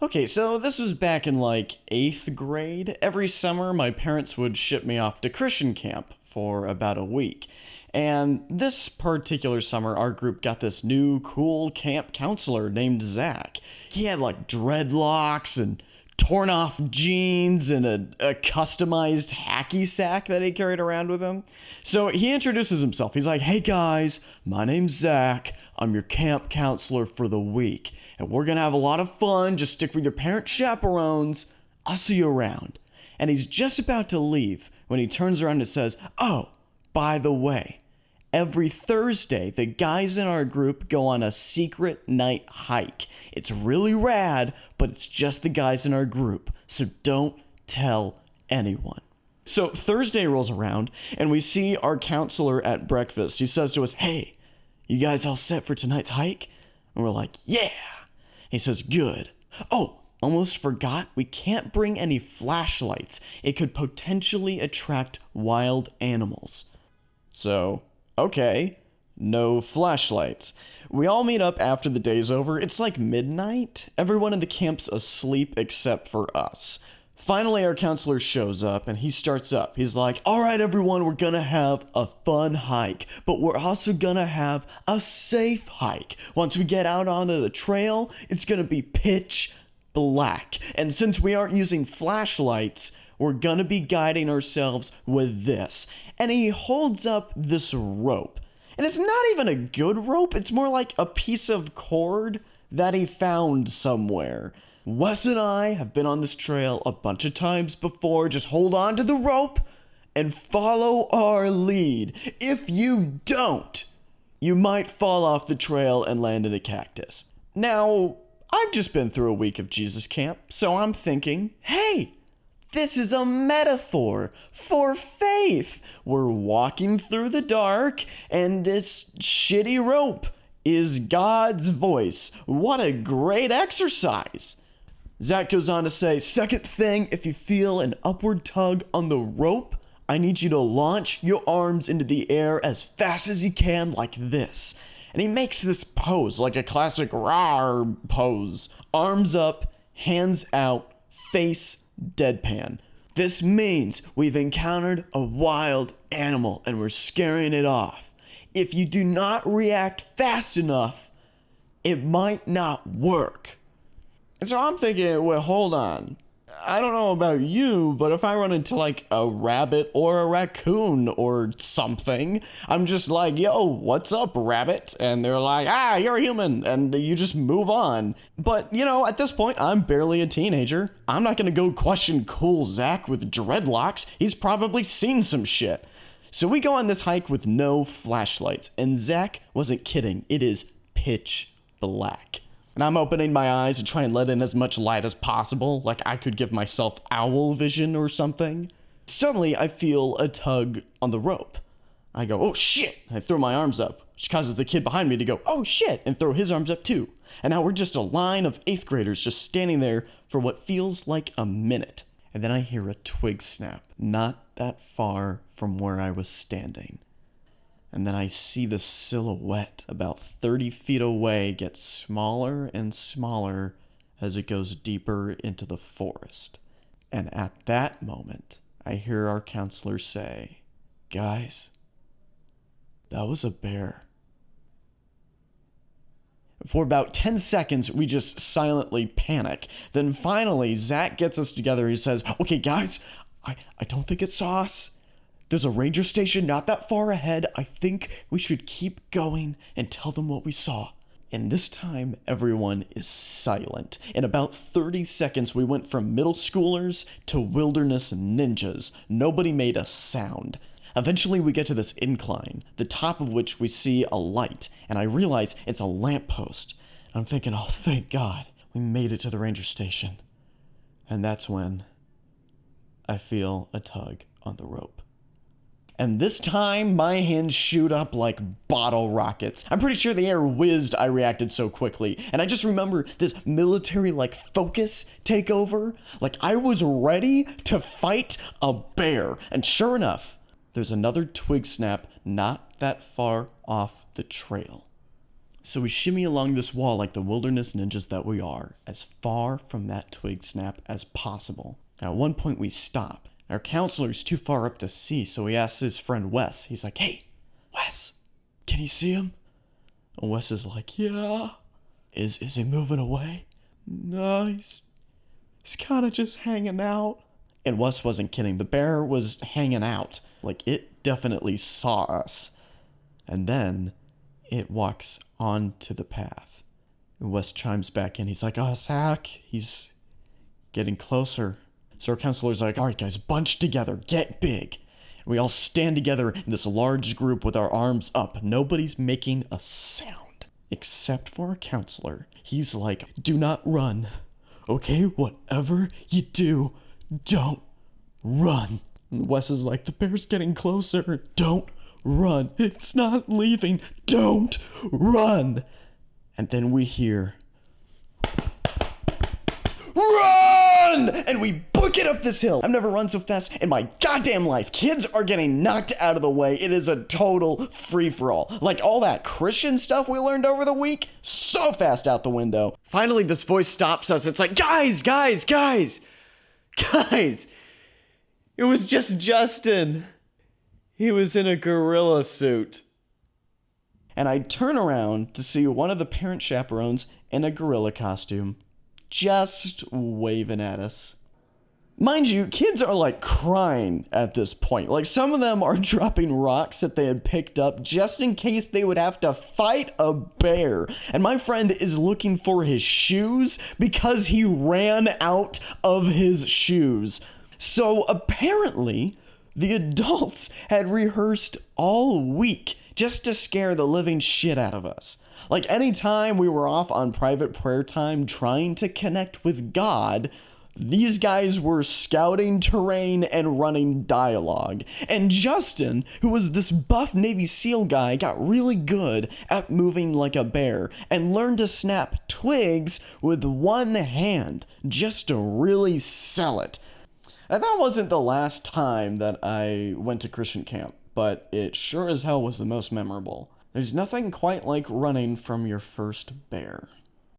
Okay, so this was back in like 8th grade. Every summer, my parents would ship me off to Christian camp for about a week. And this particular summer, our group got this new cool camp counselor named Zach. He had like dreadlocks and torn off jeans and a customized hacky sack that he carried around with him. So he introduces himself. He's like, "Hey guys, my name's Zach. I'm your camp counselor for the week. And we're gonna have a lot of fun. Just stick with your parent chaperones. I'll see you around." And he's just about to leave when he turns around and says, "Oh, by the way, every Thursday, the guys in our group go on a secret night hike. It's really rad, but it's just the guys in our group, so don't tell anyone." So Thursday rolls around, and we see our counselor at breakfast. He says to us, "Hey, you guys all set for tonight's hike?" And we're like, "Yeah." He says, "Good. Oh, almost forgot, we can't bring any flashlights. It could potentially attract wild animals." So, okay, no flashlights. We all meet up after the day's over. It's like midnight. Everyone in the camp's asleep except for us. Finally, our counselor shows up and he starts up. He's like, "All right, everyone, we're gonna have a fun hike, but we're also gonna have a safe hike. Once we get out onto the trail, it's gonna be pitch black. And since we aren't using flashlights, we're gonna be guiding ourselves with this." And he holds up this rope. And it's not even a good rope. It's more like a piece of cord that he found somewhere. "Wes and I have been on this trail a bunch of times before. Just hold on to the rope and follow our lead. If you don't, you might fall off the trail and land in a cactus." Now, I've just been through a week of Jesus camp, so I'm thinking, hey, this is a metaphor for faith. We're walking through the dark, and this shitty rope is God's voice. What a great exercise. Zach goes on to say, "Second thing, if you feel an upward tug on the rope, I need you to launch your arms into the air as fast as you can like this." And he makes this pose, like a classic rawr pose. Arms up, hands out, face deadpan. This means we've encountered a wild animal and we're scaring it off. If you do not react fast enough, it might not work. And so I'm thinking, well, hold on. I don't know about you, but if I run into like a rabbit or a raccoon or something, I'm just like, "Yo, what's up, rabbit?" And they're like, "Ah, you're a human." And you just move on. But, you know, at this point, I'm barely a teenager. I'm not going to go question cool Zach with dreadlocks. He's probably seen some shit. So we go on this hike with no flashlights. And Zach wasn't kidding. It is pitch black. And I'm opening my eyes and trying to let in as much light as possible, like I could give myself owl vision or something. Suddenly, I feel a tug on the rope. I go, "Oh shit!" I throw my arms up, which causes the kid behind me to go, "Oh shit!" and throw his arms up too. And now we're just a line of 8th graders just standing there for what feels like a minute. And then I hear a twig snap, not that far from where I was standing. And then I see the silhouette about 30 feet away get smaller and smaller as it goes deeper into the forest. And at that moment, I hear our counselor say, "Guys, that was a bear." For about 10 seconds, we just silently panic. Then finally, Zach gets us together. He says, "Okay, guys, I don't think it saw us. There's a ranger station not that far ahead. I think we should keep going and tell them what we saw." And this time, everyone is silent. In about 30 seconds, we went from middle schoolers to wilderness ninjas. Nobody made a sound. Eventually, we get to this incline, the top of which we see a light, and I realize it's a lamppost. I'm thinking, oh, thank God, we made it to the ranger station. And that's when I feel a tug on the rope. And this time, my hands shoot up like bottle rockets. I'm pretty sure the air whizzed, I reacted so quickly. And I just remember this military-like focus take over. Like I was ready to fight a bear. And sure enough, there's another twig snap not that far off the trail. So we shimmy along this wall like the wilderness ninjas that we are, as far from that twig snap as possible. Now, at one point we stop. Our counselor's too far up to see, so he asks his friend Wes. He's like, "Hey, Wes, can you see him?" And Wes is like, "Yeah." Is he moving away?" "No, he's kind of just hanging out." And Wes wasn't kidding. The bear was hanging out. Like, it definitely saw us. And then it walks onto the path. And Wes chimes back in. He's like, "Oh, Zach, he's getting closer." So our counselor's like, "All right, guys, bunch together. Get big." And we all stand together in this large group with our arms up. Nobody's making a sound. Except for our counselor. He's like, "Do not run. Okay, whatever you do, don't run." And Wes is like, "The bear's getting closer. Don't run. It's not leaving. Don't run." And then we hear, "Run!" And we book it up this hill. I've never run so fast in my goddamn life. Kids are getting knocked out of the way. It is a total free-for-all. Like all that Christian stuff we learned over the week, so fast out the window. Finally, this voice stops us. It's like, guys. It was just Justin. He was in a gorilla suit." And I turn around to see one of the parent chaperones in a gorilla costume, just waving at us. Mind you, kids are like crying at this point. Like, some of them are dropping rocks that they had picked up just in case they would have to fight a bear. And my friend is looking for his shoes because he ran out of his shoes. So apparently, the adults had rehearsed all week just to scare the living shit out of us. Like, anytime we were off on private prayer time trying to connect with God, these guys were scouting terrain and running dialogue. And Justin, who was this buff Navy SEAL guy, got really good at moving like a bear and learned to snap twigs with one hand just to really sell it. And that wasn't the last time that I went to Christian camp, but it sure as hell was the most memorable. There's nothing quite like running from your first bear.